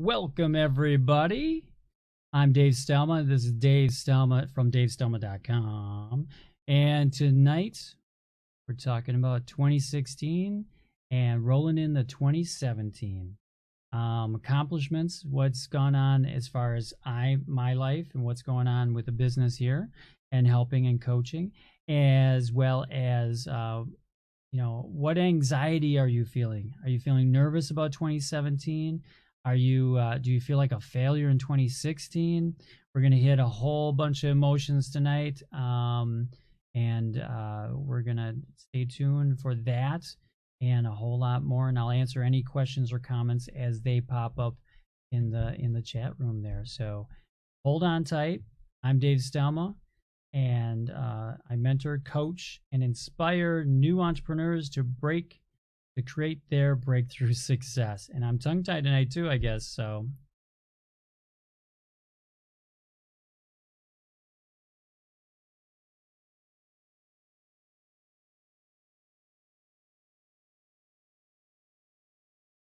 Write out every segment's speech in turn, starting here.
Welcome, everybody. I'm Dave Stelma. This is Dave Stelma from DaveStelma.com. And tonight, we're talking about 2016 and rolling into 2017. Accomplishments, what's gone on as far as my life and what's going on with the business here and helping and coaching, as well as what anxiety are you feeling? Are you feeling nervous about 2017? Are you do you feel like a failure in 2016? We're going to hit a whole bunch of emotions tonight, and we're going to stay tuned for that and a whole lot more, and I'll answer any questions or comments as they pop up in the chat room there. So hold on tight. I'm Dave Stelma, and I mentor, coach, and inspire new entrepreneurs to create their breakthrough success. And I'm tongue-tied tonight too, I guess. So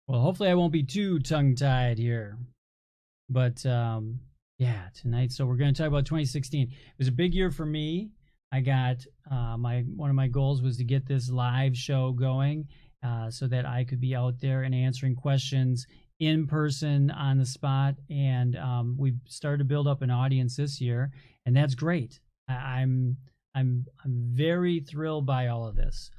well, hopefully I won't be too tongue-tied here. But yeah, tonight. So we're going to talk about 2016. It was a big year for me. I got one of my goals was to get this live show going so that I could be out there and answering questions in person on the spot. And we started to build up an audience this year, and that's great. I'm very thrilled by all of this.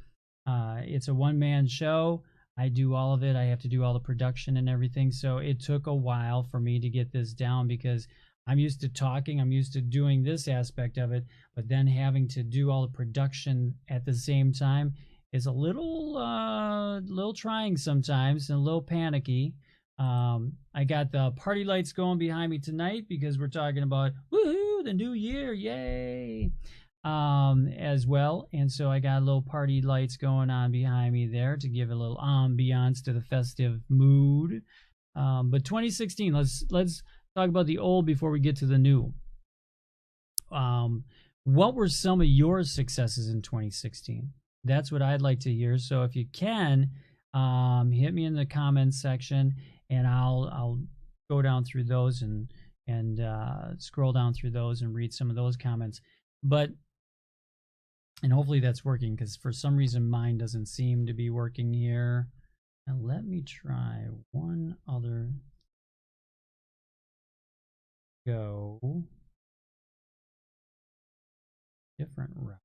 It's a one-man show. I do all of it. I have to do all the production and everything. So it took a while for me to get this down because I'm used to talking. I'm used to doing this aspect of it, but then having to do all the production at the same time is a little trying sometimes and a little panicky. I got the party lights going behind me tonight because we're talking about woohoo, the new year, yay, as well. And so I got a little party lights going on behind me there to give a little ambiance to the festive mood. But 2016, let's talk about the old before we get to the new. What were some of your successes in 2016? That's what I'd like to hear. So if you can, hit me in the comments section, and I'll go down through those and scroll down through those and read some of those comments. And hopefully that's working, because for some reason mine doesn't seem to be working here. Now let me try one other go. Different route.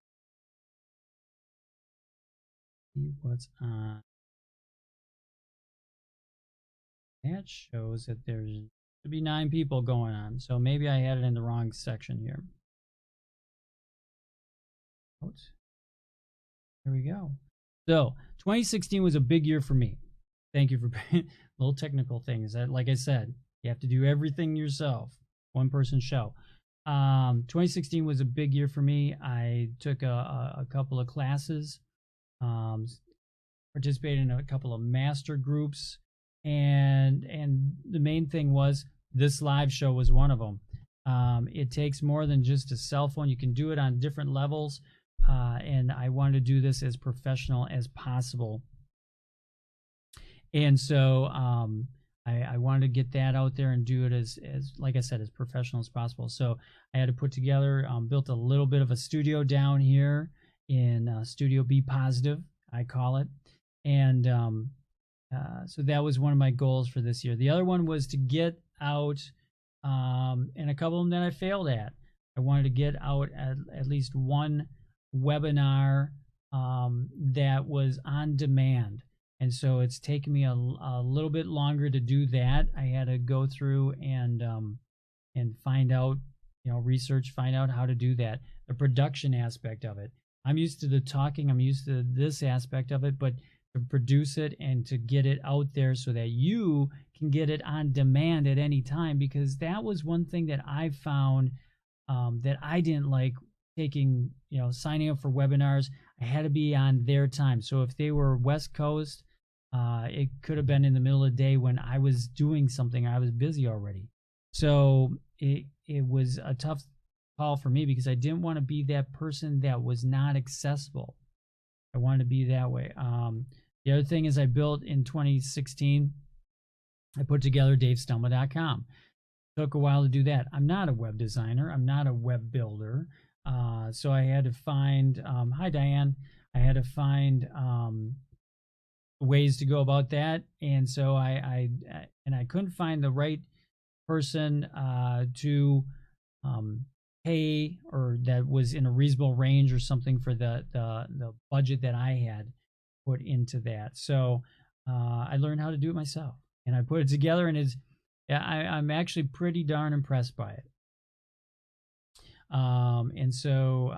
See what's on. That shows that there's should be 9 people going on. So maybe I had it in the wrong section here. There we go. So 2016 was a big year for me. Thank you for little technical things. Like I said, you have to do everything yourself. One person show. 2016 was a big year for me. I took a couple of classes, participated in a couple of master groups, and the main thing was this live show was one of them. It takes more than just a cell phone. You can do it on different levels, and I wanted to do this as professional as possible. And so I wanted to get that out there and do it as like I said, as professional as possible. So I had to put together, built a little bit of a studio down here in Studio Be Positive, I call it. And so that was one of my goals for this year. The other one was to get out, and a couple of them that I failed at. I wanted to get out at least one webinar that was on demand. And so it's taken me a little bit longer to do that. I had to go through and find out, research, find out how to do that. The production aspect of it. I'm used to the talking. I'm used to this aspect of it, but to produce it and to get it out there so that you can get it on demand at any time, because that was one thing that I found that I didn't like taking, signing up for webinars. I had to be on their time. So if they were West Coast, it could have been in the middle of the day when I was doing something. I was busy already. So it was a tough call for me because I didn't want to be that person that was not accessible. I wanted to be that way. The other thing is I built in 2016 I put together davestelma.com. Took a while to do that. I'm not a web designer. I'm not a web builder. So I had to find, hi Diane, I had to find ways to go about that. And so I couldn't find the right person to pay, or that was in a reasonable range or something for the budget that I had put into that. So I learned how to do it myself, and I put it together, and I'm actually pretty darn impressed by it. And so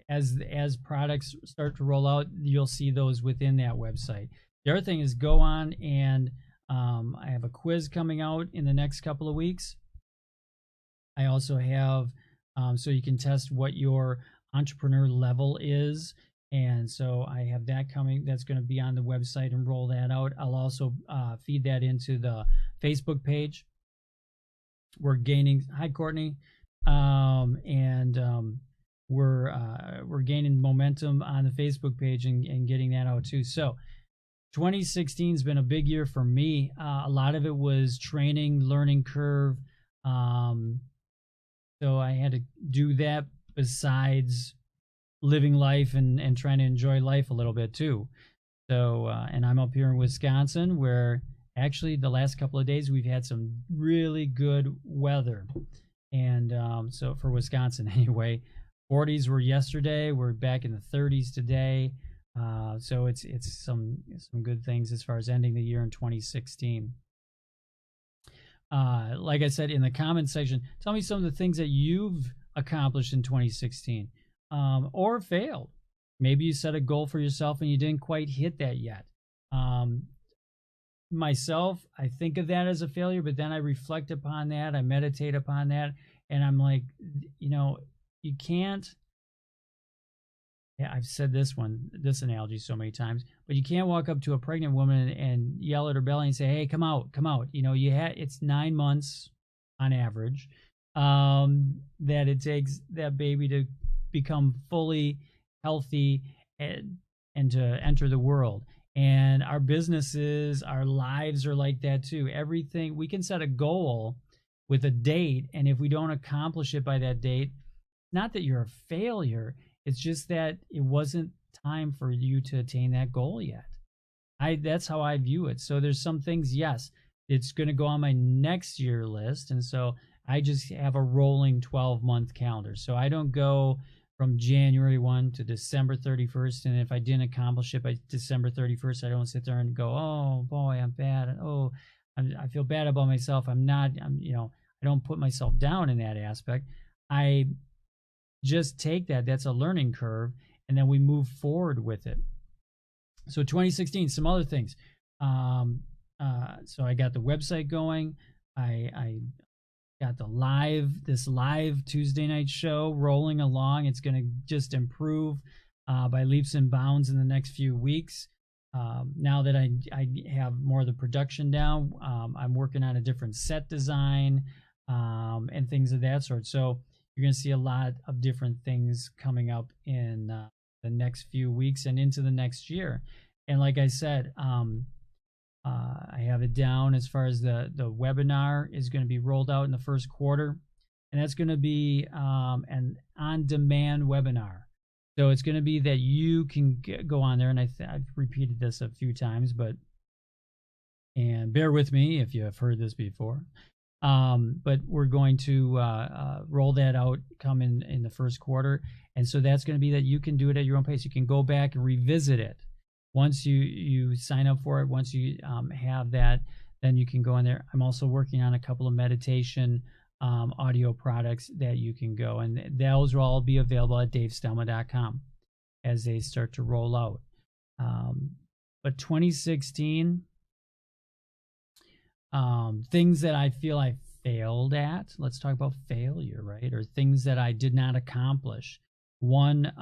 as products start to roll out, you'll see those within that website. The other thing is go on, and I have a quiz coming out in the next couple of weeks. I also have so you can test what your entrepreneur level is. And so I have that coming. That's going to be on the website, and roll that out. I'll also feed that into the Facebook page. We're gaining. Hi, Courtney. We're gaining momentum on the Facebook page and getting that out too. So 2016 has been a big year for me. A lot of it was training, learning curve. So I had to do that besides living life and trying to enjoy life a little bit too. So, and I'm up here in Wisconsin, where actually the last couple of days we've had some really good weather. And so for Wisconsin anyway, 40s were yesterday. We're back in the 30s today. So it's some good things as far as ending the year in 2016. Like I said in the comment section, tell me some of the things that you've accomplished in 2016 or failed. Maybe you set a goal for yourself and you didn't quite hit that yet. Myself, I think of that as a failure, but then I reflect upon that, I meditate upon that, and I'm like, you can't. Yeah, I've said this analogy so many times, but you can't walk up to a pregnant woman and yell at her belly and say, "Hey, come out, come out." It's 9 months on average that it takes that baby to become fully healthy and to enter the world. And our businesses, our lives are like that too. Everything, we can set a goal with a date, and if we don't accomplish it by that date, not that you're a failure, it's just that it wasn't time for you to attain that goal yet. That's how I view it. So there's some things, yes, it's going to go on my next year list, and so I just have a rolling 12-month calendar. So I don't go from January 1 to December 31st, and if I didn't accomplish it by December 31st, I don't sit there and go, "Oh boy, I'm bad. Oh, I feel bad about myself." I don't put myself down in that aspect. I just take that. That's a learning curve, and then we move forward with it. So 2016, some other things. So I got the website going. I got this live Tuesday night show rolling along. It's going to just improve by leaps and bounds in the next few weeks. Now that I have more of the production down, I'm working on a different set design and things of that sort. So you're going to see a lot of different things coming up in the next few weeks and into the next year. And like I said, I have it down as far as the webinar is going to be rolled out in the first quarter. And that's going to be an on-demand webinar. So it's going to be that you can go on there, and I've repeated this a few times, and bear with me if you have heard this before. But we're going to roll that out come in the first quarter. And so that's going to be that you can do it at your own pace. You can go back and revisit it. Once you sign up for it, once you have that, then you can go in there. I'm also working on a couple of meditation audio products that you can go, and those will all be available at davestelma.com as they start to roll out. But 2016, things that I feel I failed at. Let's talk about failure, right? Or things that I did not accomplish. One,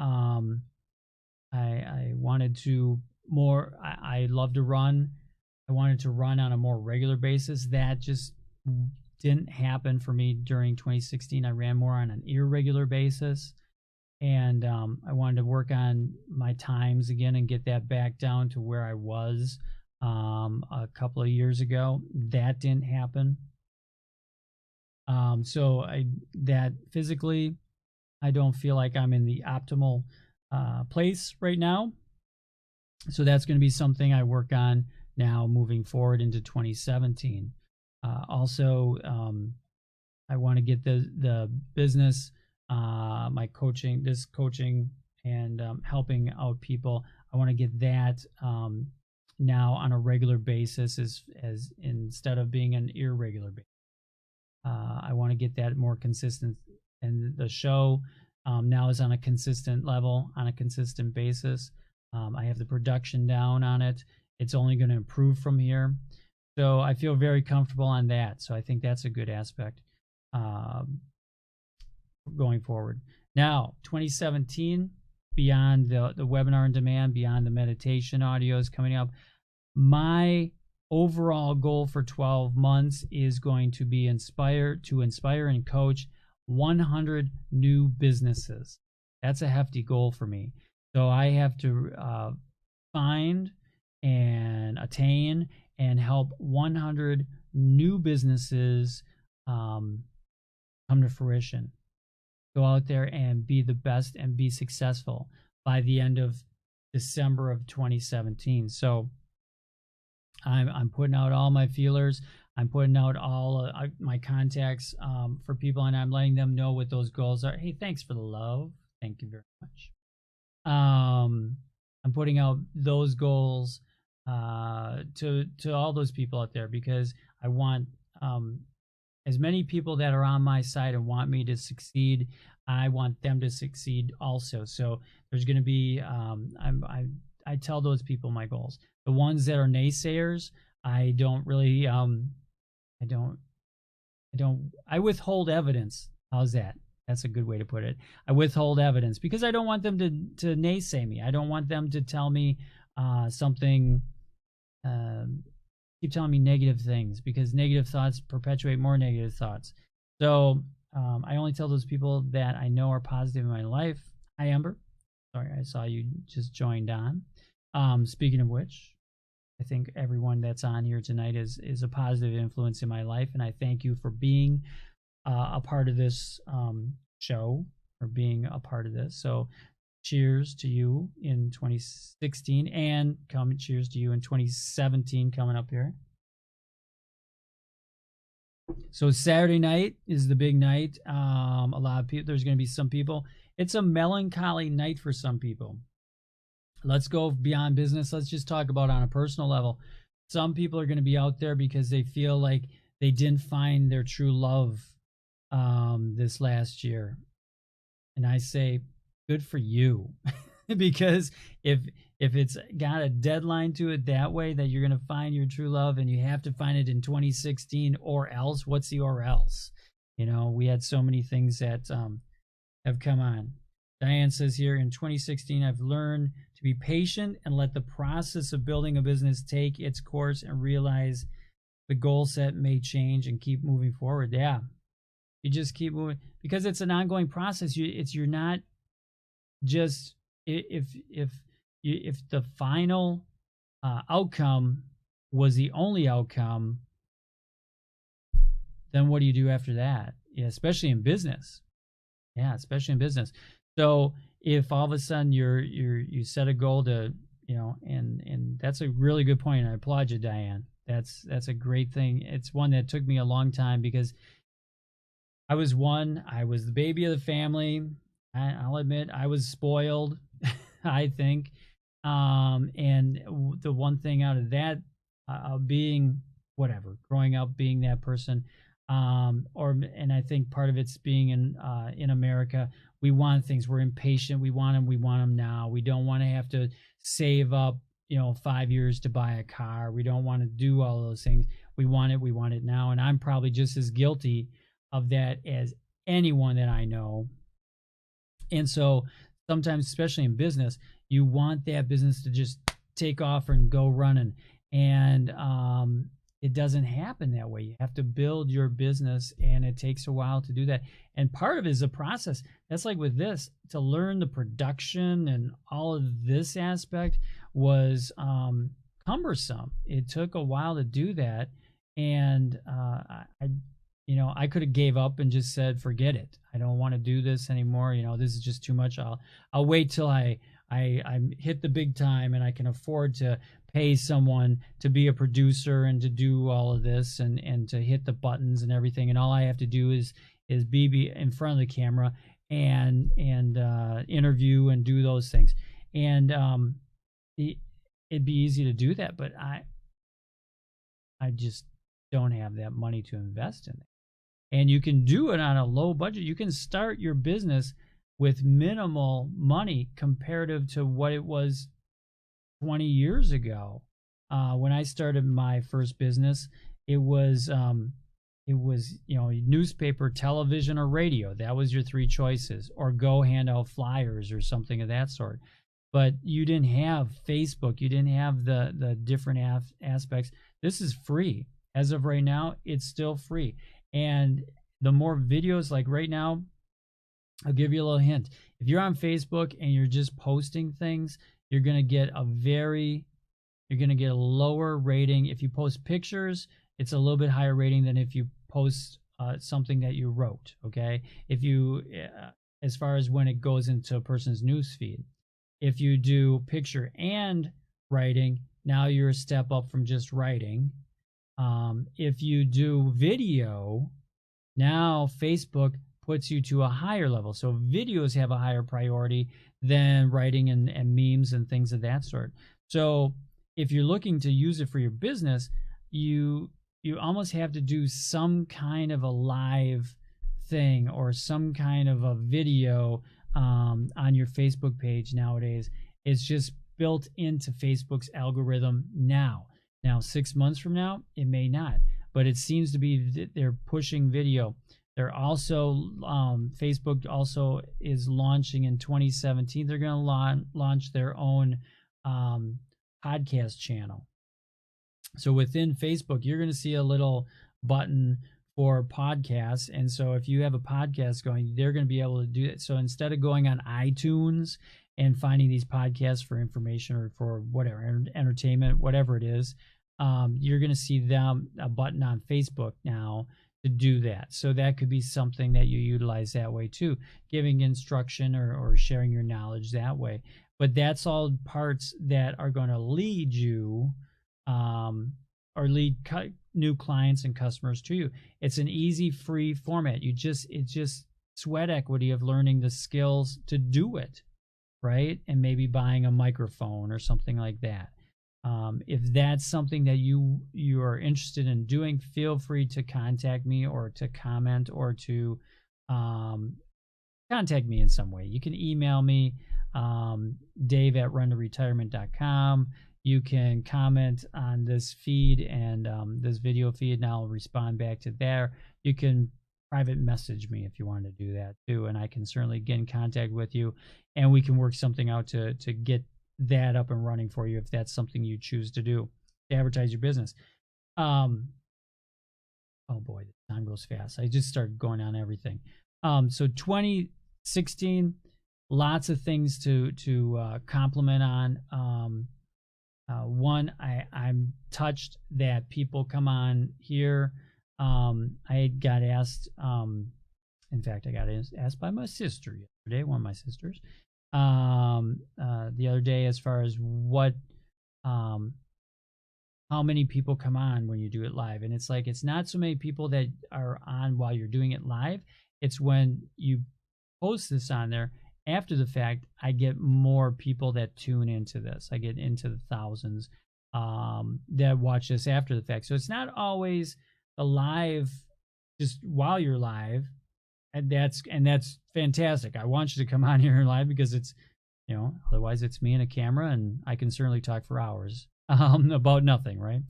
I wanted to more. I love to run. I wanted to run on a more regular basis. That just didn't happen for me during 2016. I ran more on an irregular basis, and I wanted to work on my times again and get that back down to where I was a couple of years ago. That didn't happen. So that physically, I don't feel like I'm in the optimal place right now. So that's going to be something I work on now moving forward into 2017. Also, I want to get the business, my coaching, this coaching and helping out people. I want to get that now on a regular basis, as instead of being an irregular basis. I want to get that more consistent, and the show now is on a consistent level, on a consistent basis. I have the production down on it. It's only going to improve from here. So I feel very comfortable on that. So I think that's a good aspect going forward. Now, 2017, beyond the webinar on demand, beyond the meditation audios coming up, my overall goal for 12 months is going to be inspire and coach 100 new businesses. That's a hefty goal for me. So I have to find and attain and help 100 new businesses come to fruition. Go out there and be the best and be successful by the end of December of 2017. So I'm putting out all my feelers. I'm putting out all my contacts for people, and I'm letting them know what those goals are. Hey, thanks for the love. Thank you very much. I'm putting out those goals to all those people out there, because I want as many people that are on my side and want me to succeed. I want them to succeed also. So there's going to be I tell those people my goals. The ones that are naysayers, I don't really I withhold evidence. How's that? That's a good way to put it. I withhold evidence because I don't want them to naysay me. I don't want them to tell me something, keep telling me negative things, because negative thoughts perpetuate more negative thoughts. So I only tell those people that I know are positive in my life. Hi, Amber. Sorry, I saw you just joined on. Speaking of which, I think everyone that's on here tonight is a positive influence in my life, and I thank you for being a part of this show, or being a part of this. So cheers to you in 2016, and cheers to you in 2017 coming up here. So Saturday night is the big night. A lot of people, there's going to be some people. It's a melancholy night for some people. Let's go beyond business. Let's just talk about on a personal level. Some people are going to be out there because they feel like they didn't find their true love this last year. And I say, good for you. Because if it's got a deadline to it that way, that you're going to find your true love and you have to find it in 2016 or else, what's the or else? You know, we had so many things that have come on. Diane says here, in 2016, I've learned to be patient and let the process of building a business take its course and realize the goal set may change and keep moving forward. Yeah, you just keep moving because it's an ongoing process. You're not just if the final outcome was the only outcome, then what do you do after that? Yeah, especially in business. Yeah, especially in business. So if all of a sudden you set a goal to, you know, and that's a really good point. I applaud you, Diane. That's a great thing. It's one that took me a long time because I was the baby of the family. I'll admit I was spoiled, I think. And the one thing out of that, being whatever, growing up being that person, and I think part of it's being in America, we want things. We're impatient. We want them now. We don't want to have to save up, 5 years to buy a car. We don't want to do all those things. We want it now. And I'm probably just as guilty of that as anyone that I know. And so sometimes, especially in business, you want that business to just take off and go running. And it doesn't happen that way. You have to build your business, and it takes a while to do that. And part of it is a process. That's like with this, to learn the production and all of this aspect was cumbersome. It took a while to do that, and I could have gave up and just said, forget it. I don't want to do this anymore. This is just too much. I'll wait till I hit the big time and I can afford to pay someone to be a producer and to do all of this and to hit the buttons and everything. And all I have to do is be in front of the camera and interview and do those things. And it'd be easy to do that, but I just don't have that money to invest in it. And you can do it on a low budget. You can start your business with minimal money comparative to what it was 20 years ago. When I started my first business, it was newspaper, television, or radio. That was your three choices, or go hand out flyers or something of that sort. But you didn't have Facebook. You didn't have the different aspects. This is free. As of right now, it's still free. And the more videos, like right now, I'll give you a little hint. If you're on Facebook and you're just posting things, you're going to get a lower rating. If you post pictures, it's a little bit higher rating than if you post something that you wrote, okay? If you, as far as when it goes into a person's news feed. If you do picture and writing, now you're a step up from just writing. If you do video, now Facebook puts you to a higher level. So videos have a higher priority than writing and memes and things of that sort. So if you're looking to use it for your business, you almost have to do some kind of a live thing or some kind of a video on your Facebook page nowadays. It's just built into Facebook's algorithm now. Now, 6 months from now, it may not, but it seems to be that they're pushing video. They're also, Facebook also is launching in 2017. They're going to launch their own podcast channel. So within Facebook, you're going to see a little button for podcasts. And so if you have a podcast going, they're going to be able to do it. So instead of going on iTunes and finding these podcasts for information or for whatever, entertainment, whatever it is, you're going to see a button on Facebook now to do that. So that could be something that you utilize that way too, giving instruction or sharing your knowledge that way. But that's all parts that are going to lead you or lead new clients and customers to you. It's an easy, free format. It's just sweat equity of learning the skills to do it, right? And maybe buying a microphone or something like that. If that's something that you are interested in doing, feel free to contact me or to comment or to contact me in some way. You can email me, dave@runtoretirement.com. You can comment on this feed and this video feed, and I'll respond back to there. You can private message me if you want to do that too, and I can certainly get in contact with you, and we can work something out to get that up and running for you if that's something you choose to do to advertise your business. Oh boy, the time goes fast. I just started going on everything. So 2016, lots of things to compliment on. One, I'm touched that people come on here. I got asked, in fact, I got asked by my sister yesterday, one of my sisters, the other day, as far as what, how many people come on when you do it live. And it's like, it's not so many people that are on while you're doing it live. It's when you post this on there after the fact, I get more people that tune into this. I get into the thousands that watch this after the fact. So it's not always the live just while you're live. And that's fantastic. I want you to come on here live because it's, otherwise it's me and a camera, and I can certainly talk for hours about nothing, right?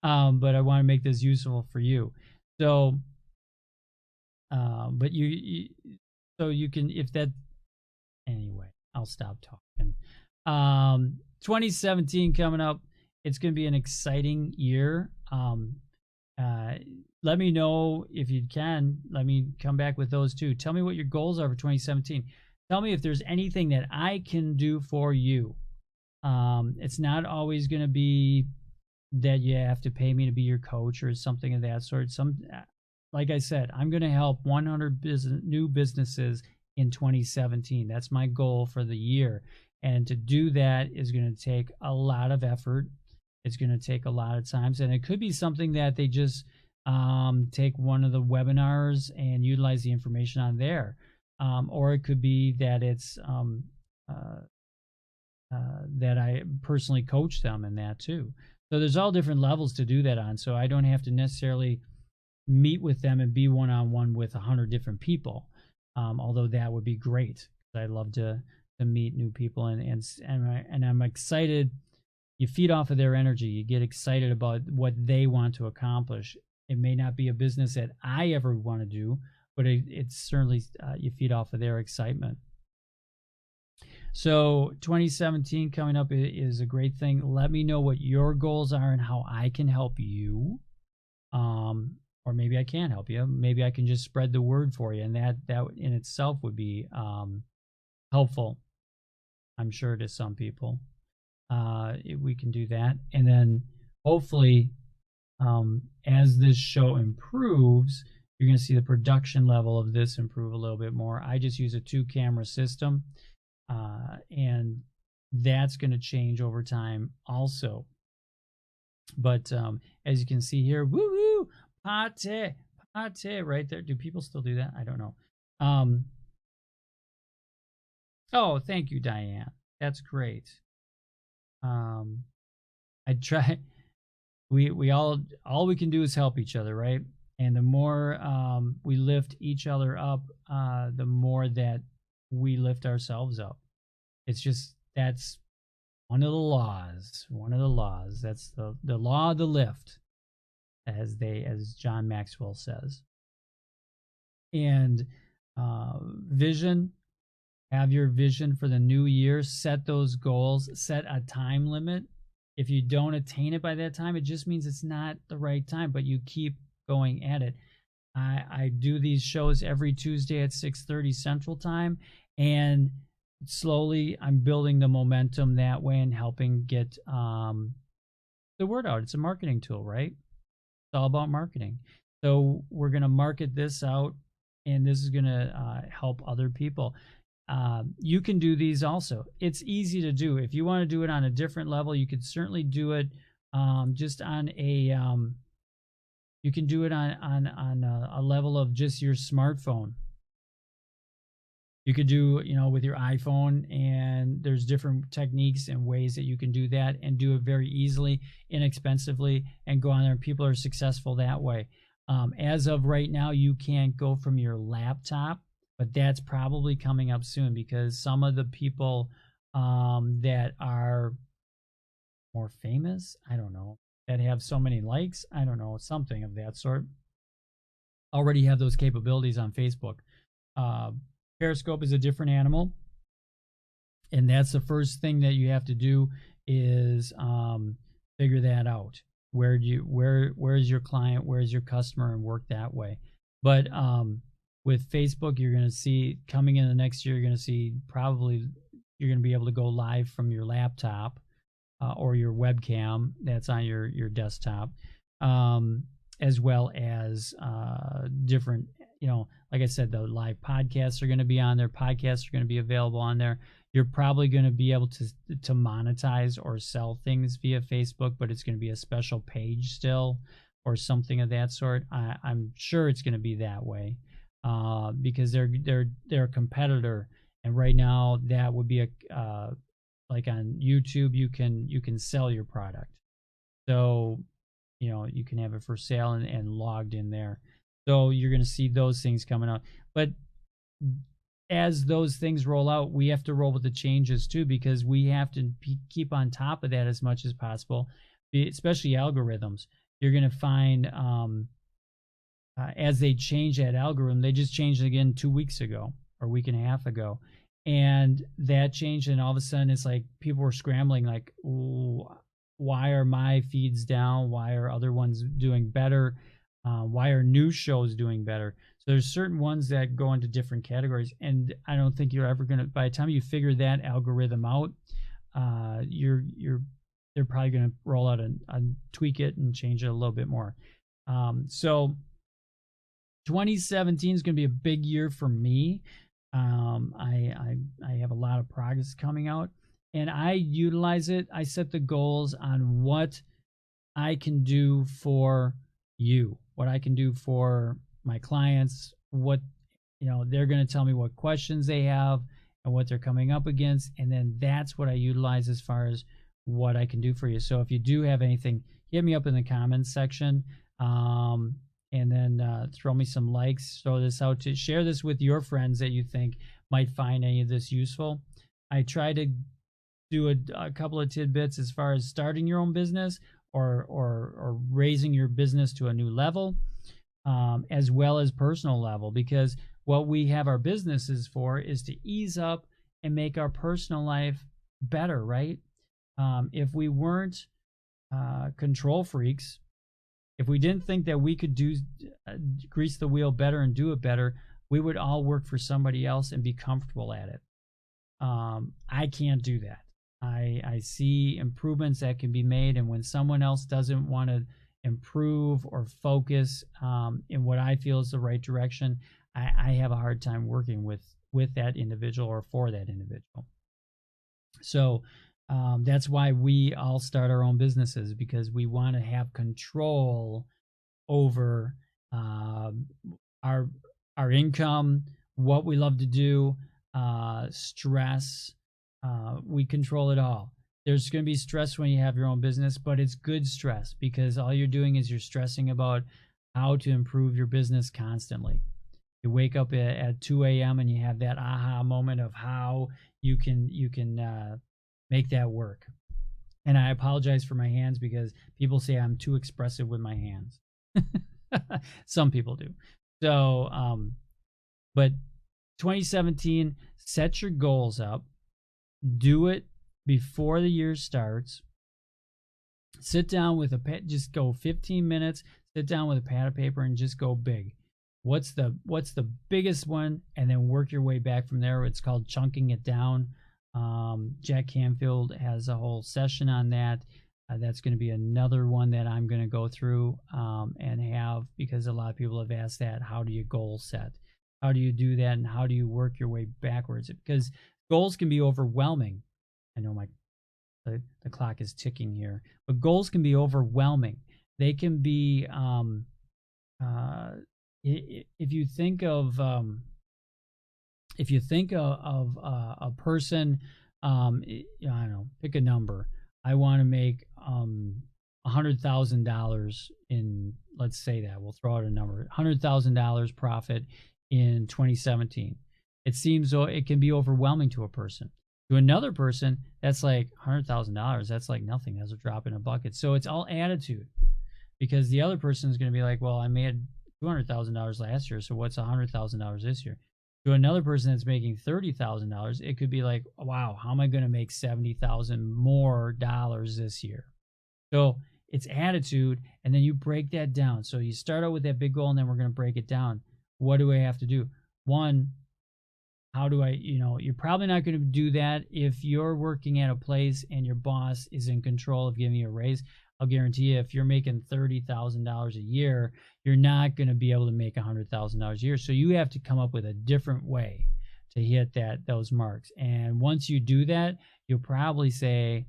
But I want to make this useful for you. So, but so you can, if that, anyway, I'll stop talking. 2017 coming up. It's going to be an exciting year. Let me know if you can. Let me come back with those too. Tell me what your goals are for 2017. Tell me if there's anything that I can do for you. It's not always going to be that you have to pay me to be your coach or something of that sort. Like I said, I'm going to help 100 new businesses in 2017. That's my goal for the year. And to do that is going to take a lot of effort. It's going to take a lot of times. And it could be something that they just take one of the webinars and utilize the information on there. Or it could be that it's that I personally coach them in that too. So there's all different levels to do that on. So I don't have to necessarily meet with them and be one-on-one with 100 different people. Although that would be great. I'd love to meet new people, and I'm excited. You feed off of their energy. You get excited about what they want to accomplish. It may not be a business that I ever want to do, but it's certainly you feed off of their excitement. So 2017 coming up is a great thing. Let me know what your goals are and how I can help you. Or maybe I can't help you. Maybe I can just spread the word for you, and that in itself would be helpful, I'm sure, to some people. We can do that, and then hopefully, as this show improves, you're going to see the production level of this improve a little bit more. I just use a 2-camera system, and that's going to change over time also. But as you can see here, woo-hoo! Pate right there. Do people still do that? I don't know. Oh, thank you, Diane. That's great. I try. We all we can do is help each other, right? And the more we lift each other up, the more that we lift ourselves up. It's just, that's one of the laws. One of the laws. That's the law of the lift, as John Maxwell says. And vision, have your vision for the new year, set those goals, set a time limit. If you don't attain it by that time, it just means it's not the right time, but you keep going at it. I do these shows every Tuesday at 6:30 Central Time, and slowly I'm building the momentum that way and helping get the word out. It's a marketing tool, right? It's all about marketing. So we're going to market this out, and this is going to help other people. You can do these also. It's easy to do. If you want to do it on a different level, you could certainly do it just on a you can do it on a level of just your smartphone. You could do, with your iPhone, and there's different techniques and ways that you can do that and do it very easily, inexpensively, and go on there. People are successful that way. As of right now, you can't go from your laptop, but that's probably coming up soon, because some of the people that are more famous, I don't know, that have so many likes, I don't know, something of that sort, already have those capabilities on Facebook. Periscope is a different animal, and that's the first thing that you have to do is figure that out. Where is your client, where's your customer, and work that way. But with Facebook, you're going to see coming in the next year, you're going to see probably you're going to be able to go live from your laptop or your webcam that's on your desktop, as well as different, like I said, the live podcasts are going to be on there. Podcasts are going to be available on there. You're probably going to be able to monetize or sell things via Facebook, but it's going to be a special page still or something of that sort. I'm sure it's going to be that way because they're a competitor, and right now that would be a like on YouTube, you can sell your product, so you can have it for sale and logged in there. So you're going to see those things coming out. But as those things roll out, we have to roll with the changes too, because we have to keep on top of that as much as possible, especially algorithms. You're going to find as they change that algorithm, they just changed it again 2 weeks ago or a week and a half ago. And that changed, and all of a sudden it's like people were scrambling like, ooh, why are my feeds down? Why are other ones doing better? Why are news shows doing better? So there's certain ones that go into different categories, and I don't think you're ever going to, by the time you figure that algorithm out, you're they're probably going to roll out and tweak it and change it a little bit more. So 2017 is going to be a big year for me. I have a lot of progress coming out, and I utilize it. I set the goals on what I can do for you, what I can do for my clients, what, they're going to tell me what questions they have and what they're coming up against, and then that's what I utilize as far as what I can do for you. So if you do have anything, hit me up in the comments section, and then throw me some likes, throw this out, to share this with your friends that you think might find any of this useful. I try to do a couple of tidbits as far as starting your own business or raising your business to a new level, as well as personal level, because what we have our businesses for is to ease up and make our personal life better, right? If we weren't control freaks, if we didn't think that we could grease the wheel better and do it better, we would all work for somebody else and be comfortable at it. I can't do that. I see improvements that can be made, and when someone else doesn't want to improve or focus in what I feel is the right direction, I have a hard time working with that individual or for that individual. So that's why we all start our own businesses, because we want to have control over our income, what we love to do, stress. We control it all. There's going to be stress when you have your own business, but it's good stress, because all you're doing is you're stressing about how to improve your business constantly. You wake up at 2 a.m. and you have that aha moment of how you can make that work. And I apologize for my hands, because people say I'm too expressive with my hands. Some people do. So, but 2017, set your goals up. Do it before the year starts. Sit down with just go 15 minutes, sit down with a pad of paper and just go big. What's the biggest one? And then work your way back from there. It's called chunking it down. Jack Canfield has a whole session on that. That's going to be another one that I'm going to go through and have, because a lot of people have asked that. How do you goal set? How do you do that? And how do you work your way backwards? Because goals can be overwhelming. I know the clock is ticking here, but goals can be overwhelming. They can be, if you think of a person, I don't know, pick a number. I want to make $100,000 in, let's say that, we'll throw out a number, $100,000 profit in 2017. It seems it can be overwhelming to a person. To another person, that's like $100,000. That's like nothing. That's a drop in a bucket. So it's all attitude, because the other person is going to be like, well, I made $200,000 last year, so what's $100,000 this year? To another person that's making $30,000, it could be like, wow, how am I going to make $70,000 more this year? So it's attitude, and then you break that down. So you start out with that big goal, and then we're going to break it down. What do I have to do? One, how do I, you're probably not going to do that if you're working at a place and your boss is in control of giving you a raise. I'll guarantee you, if you're making $30,000 a year, you're not going to be able to make $100,000 a year. So you have to come up with a different way to hit those marks. And once you do that, you'll probably say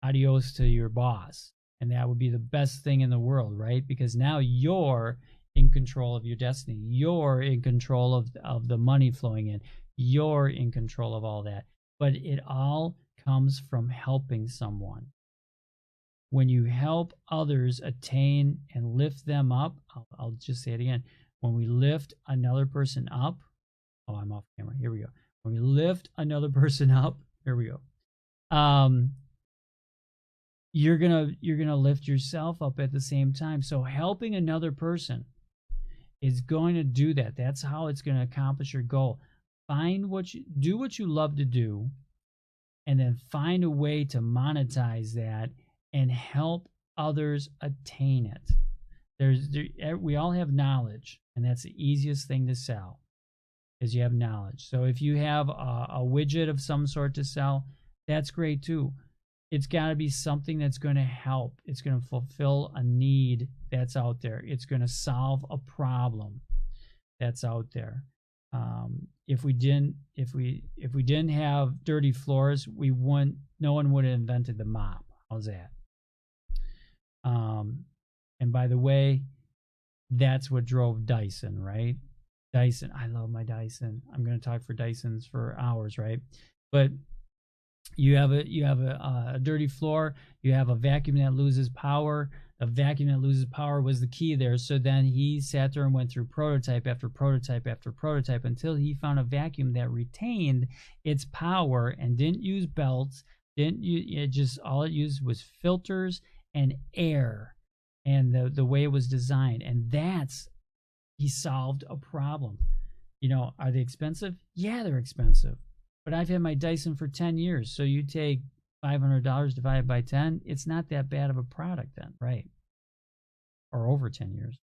adios to your boss. And that would be the best thing in the world, right? Because now you're in control of your destiny. You're in control of the money flowing in. You're in control of all that. But it all comes from helping someone. When you help others attain and lift them up, I'll just say it again. When we lift another person up, oh, I'm off camera. Here we go. When we lift another person up, here we go. You're gonna lift yourself up at the same time. So helping another person is going to do that. That's how it's going to accomplish your goal. Do what you love to do, and then find a way to monetize that and help others attain it. We all have knowledge, and that's the easiest thing to sell, is you have knowledge. So if you have a widget of some sort to sell, that's great too. it's got to be something that's going to help. It's going to fulfill a need that's out there. It's going to solve a problem that's out there. If we didn't have dirty floors, no one would have invented the mop. How's that? And by the way, that's what drove Dyson, right? Dyson, I love my Dyson. I'm going to talk for Dysons for hours, right? But you have a dirty floor. You have a vacuum that loses power. A vacuum that loses power was the key there. So then he sat there and went through prototype after prototype after prototype until he found a vacuum that retained its power and didn't use belts. All it used was filters and air, and the way it was designed. And he solved a problem. Are they expensive? Yeah, they're expensive. But I've had my Dyson for 10 years. So you take $500 divided by 10, it's not that bad of a product then, right? Or over 10 years.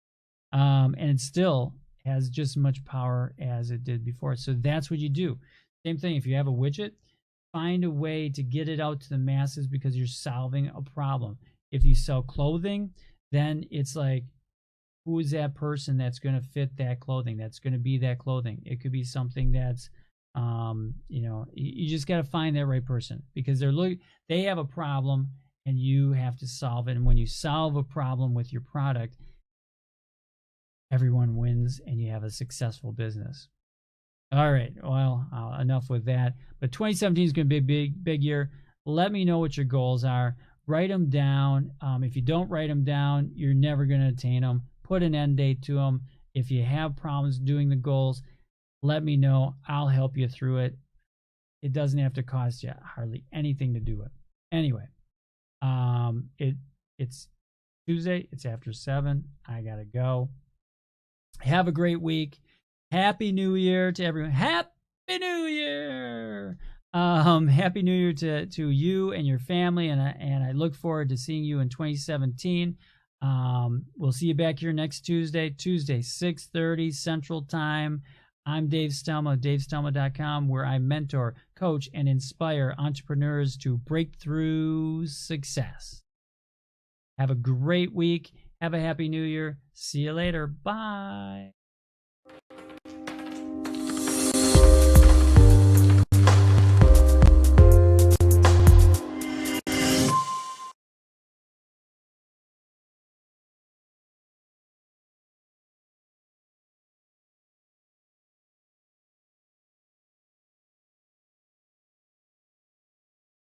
And it still has just as much power as it did before. So that's what you do. Same thing, if you have a widget, find a way to get it out to the masses because you're solving a problem. If you sell clothing, then it's like, who is that person that's going to fit that clothing? That's going to be that clothing. It could be something that's, you just got to find that right person because they have a problem and you have to solve it. And when you solve a problem with your product, everyone wins and you have a successful business. All right. Well, enough with that. But 2017 is going to be a big year. Let me know what your goals are. Write them down. If you don't write them down, you're never going to attain them. Put an end date to them. If you have problems doing the goals, let me know. I'll help you through it. It doesn't have to cost you hardly anything to do it. Anyway, it's Tuesday. It's after 7. I got to go. Have a great week. Happy New Year to everyone. Happy New Year. Happy New Year to you and your family. And I look forward to seeing you in 2017. We'll see you back here next Tuesday, 6:30 Central Time. I'm Dave Stelma, davestelma.com, where I mentor, coach, and inspire entrepreneurs to break through success. Have a great week. Have a happy new year. See you later. Bye.